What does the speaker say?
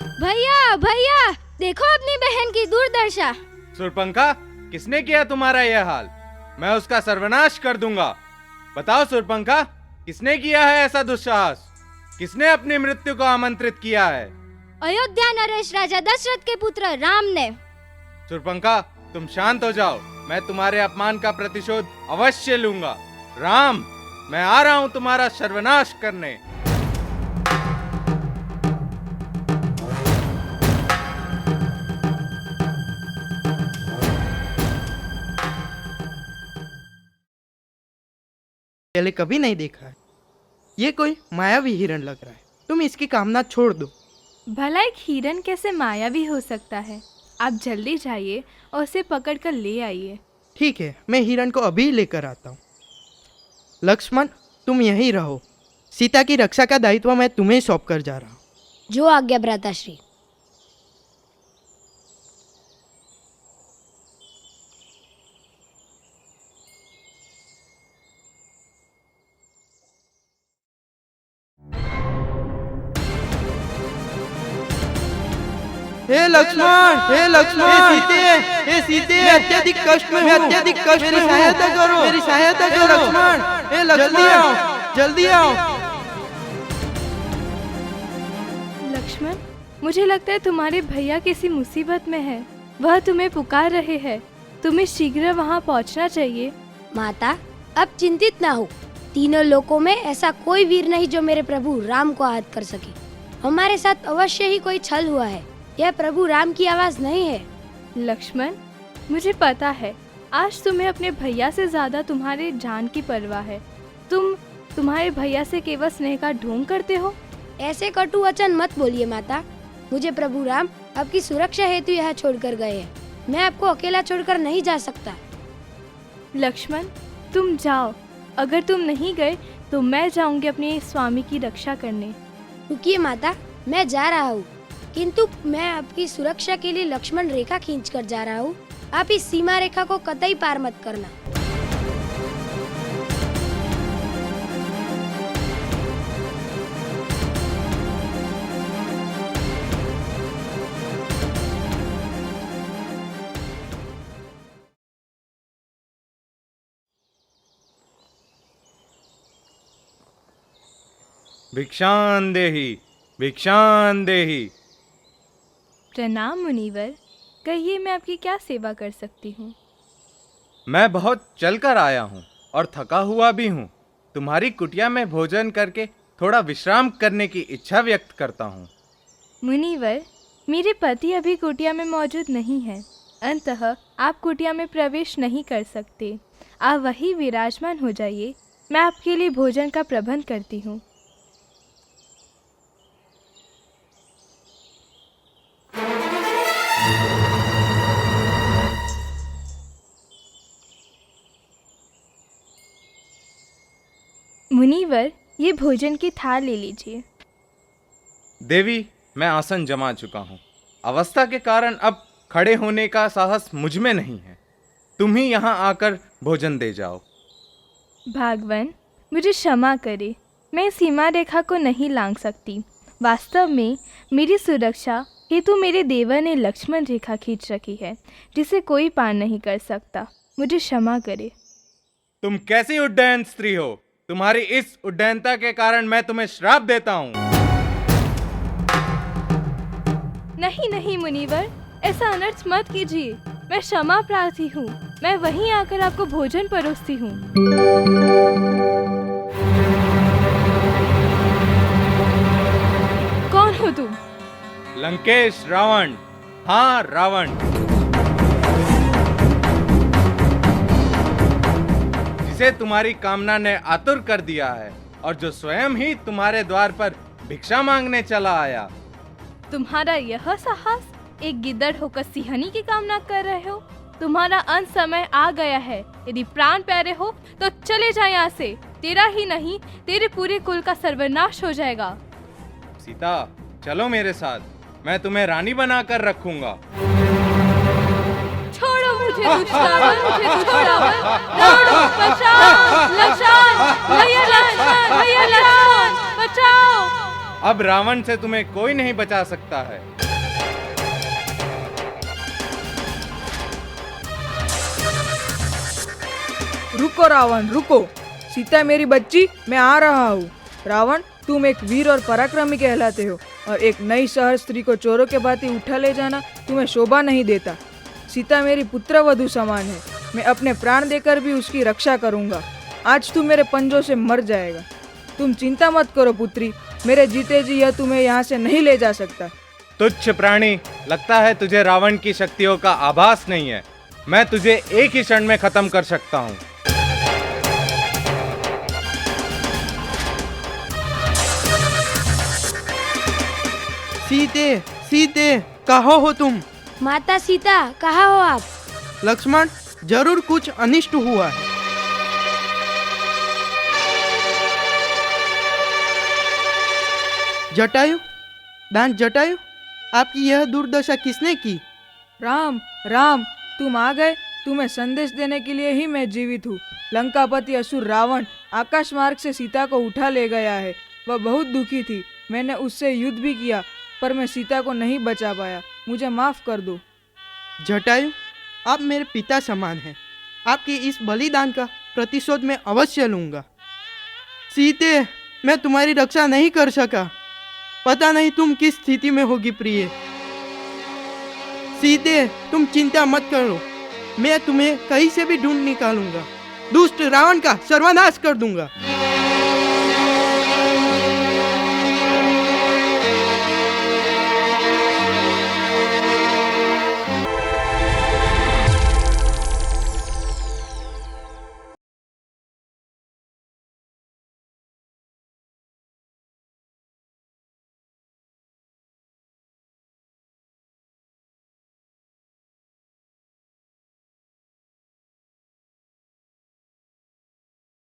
भैया भैया, देखो अपनी बहन की दुर्दशा। सुरपंखा, किसने किया तुम्हारा यह हाल? मैं उसका सर्वनाश कर दूंगा। बताओ सुरपंखा, किसने किया है ऐसा दुस्साहस? किसने अपनी मृत्यु को आमंत्रित किया है? अयोध्या नरेश राजा दशरथ के पुत्र राम ने। सुरपंखा, तुम शांत हो जाओ। मैं तुम्हारे अपमान का प्रतिशोध अवश्य लूंगा। राम, मैं आ रहा हूं तुम्हारा सर्वनाश करने। पहले कभी नहीं देखा है। ये कोई मायावी हिरण लग रहा है। तुम इसकी कामना छोड़ दो। भला एक हिरण कैसे मायावी हो सकता है? आप जल्दी जाइए और उसे पकड़ कर ले आइए। ठीक है, मैं हिरण को अभी लेकर आता हूँ। लक्ष्मण, तुम यहीं रहो। सीता की रक्षा का दायित्व मैं तुम्हें सौंप कर जा रहा हूँ। जो आज्ञा भ्राताश्री। हे लक्ष्मण, हे लक्ष्मण, हे सीते, मैं अत्यधिक कष्ट में हूँ। अत्यधिक कष्ट में सहायता करो, मेरी सहायता करो लक्ष्मण। हे लक्ष्मण, जल्दी आओ। लक्ष्मण, मुझे लगता है तुम्हारे भैया किसी मुसीबत में है। वह तुम्हें पुकार रहे हैं। तुम्हें शीघ्र वहाँ पहुँचना चाहिए। माता, अब चिंतित ना हो। तीनों लोकों में ऐसा कोई वीर नहीं जो मेरे प्रभु राम को आहत कर सके। हमारे साथ अवश्य ही कोई छल हुआ है। यह प्रभु राम की आवाज नहीं है। लक्ष्मण, मुझे पता है आज तुम्हें अपने भैया से ज्यादा तुम्हारे जान की परवाह है। तुम्हारे भैया से केवल स्नेह का ढोंग करते हो। ऐसे कटु वचन मत बोलिए माता। मुझे प्रभु राम आपकी सुरक्षा हेतु यहाँ छोड़कर गए हैं। मैं आपको अकेला छोड़कर नहीं जा सकता। लक्ष्मण, तुम जाओ। अगर तुम नहीं गए तो मैं जाऊंगी अपने स्वामी की रक्षा करने। रुकिए माता, मैं जा रहा हूँ, किंतु मैं आपकी सुरक्षा के लिए लक्ष्मण रेखा खींच कर जा रहा हूँ। आप इस सीमा रेखा को कतई पार मत करना। भिक्षान देहि, भिक्षान देहि। प्रणाम मुनिवर, कहिए मैं आपकी क्या सेवा कर सकती हूँ? मैं बहुत चलकर आया हूँ और थका हुआ भी हूँ। तुम्हारी कुटिया में भोजन करके थोड़ा विश्राम करने की इच्छा व्यक्त करता हूँ। मुनिवर, मेरे पति अभी कुटिया में मौजूद नहीं है। अतः आप कुटिया में प्रवेश नहीं कर सकते। आप वहीं विराजमान हो जाइए। मैं आपके लिए भोजन का प्रबंध करती हूँ। मुनिवर, ये भोजन की थाल ले लीजिए। देवी, मैं आसन जमा चुका हूँ। अवस्था के कारण अब खड़े होने का साहस मुझ में नहीं है। तुम ही यहाँ आकर भोजन दे जाओ। भागवन, मुझे क्षमा करे। मैं सीमा रेखा को नहीं लांघ सकती। वास्तव में मेरी सुरक्षा हेतु मेरे देवर ने लक्ष्मण रेखा खींच रखी है, जिसे कोई पार नहीं कर सकता। मुझे क्षमा करे। तुम कैसी उड्डयन स्त्री हो? तुम्हारी इस उड्डयनता के कारण मैं तुम्हें श्राप देता हूँ। नहीं नहीं मुनिवर, ऐसा अनर्थ मत कीजिए। मैं क्षमा प्रार्थी हूँ। मैं वहीं आकर आपको भोजन परोसती हूँ। कौन हो तुम? लंकेश रावण। हाँ, रावण, जिसे तुम्हारी कामना ने आतुर कर दिया है और जो स्वयं ही तुम्हारे द्वार पर भिक्षा मांगने चला आया। तुम्हारा यह साहस? एक गिद्दड़ होकर सिंहनी की कामना कर रहे हो? तुम्हारा अंत समय आ गया है। यदि प्राण प्यारे हो तो चले जाए यहाँ से। तेरा ही नहीं, तेरे पूरे कुल का सर्वनाश हो जाएगा। सीता, चलो मेरे साथ। मैं तुम्हें रानी बनाकर रखूंगा। छोड़ो मुझे दुष्टावन, मुझे दुष्टावन। रावण, बचाओ! लक्ष्मण, भैया लक्ष्मण, भैया लक्ष्मण, बचाओ! अब रावण से तुम्हें कोई नहीं बचा सकता है। रुको रावण रुको, सीता मेरी बच्ची, मैं आ रहा हूँ। रावण, तुम एक वीर और पराक्रमी कहलाते हो, और एक नई शहर स्त्री को चोरों के भांति उठा ले जाना तुम्हें शोभा नहीं देता। सीता मेरी पुत्रवधू समान है, मैं अपने प्राण देकर भी उसकी रक्षा करूँगा। आज तू मेरे पंजों से मर जाएगा। तुम चिंता मत करो पुत्री, मेरे जीते जी यह तुम्हें यहाँ से नहीं ले जा सकता। तुच्छ प्राणी, लगता है तुझे रावण की शक्तियों का आभास नहीं है। मैं तुझे एक ही क्षण में खत्म कर सकता हूँ। सीते, सीते, कहाँ हो तुम? माता सीता, कहाँ हो आप? लक्ष्मण, जरूर कुछ अनिष्ट हुआ है। जटायु, दान जटायु, आपकी यह दुर्दशा किसने की? राम, राम, तुम आ गए। तुम्हें संदेश देने के लिए ही मैं जीवित हूँ। लंकापति असुर रावण आकाश मार्ग से सीता को उठा ले गया है। वह बहुत दुखी थी। मैंने उससे युद्ध भी किया, पर मैं सीता को नहीं बचा पाया। मुझे माफ कर दो। जटायु, आप मेरे पिता समान हैं। आपके इस बलिदान का प्रतिशोध मैं अवश्य लूंगा। सीते, मैं तुम्हारी रक्षा नहीं कर सका। पता नहीं तुम किस स्थिति में होगी प्रिय। सीते, तुम चिंता मत करो, मैं तुम्हें कहीं से भी ढूंढ निकालूंगा। दुष्ट रावण का सर्वनाश कर दूंगा।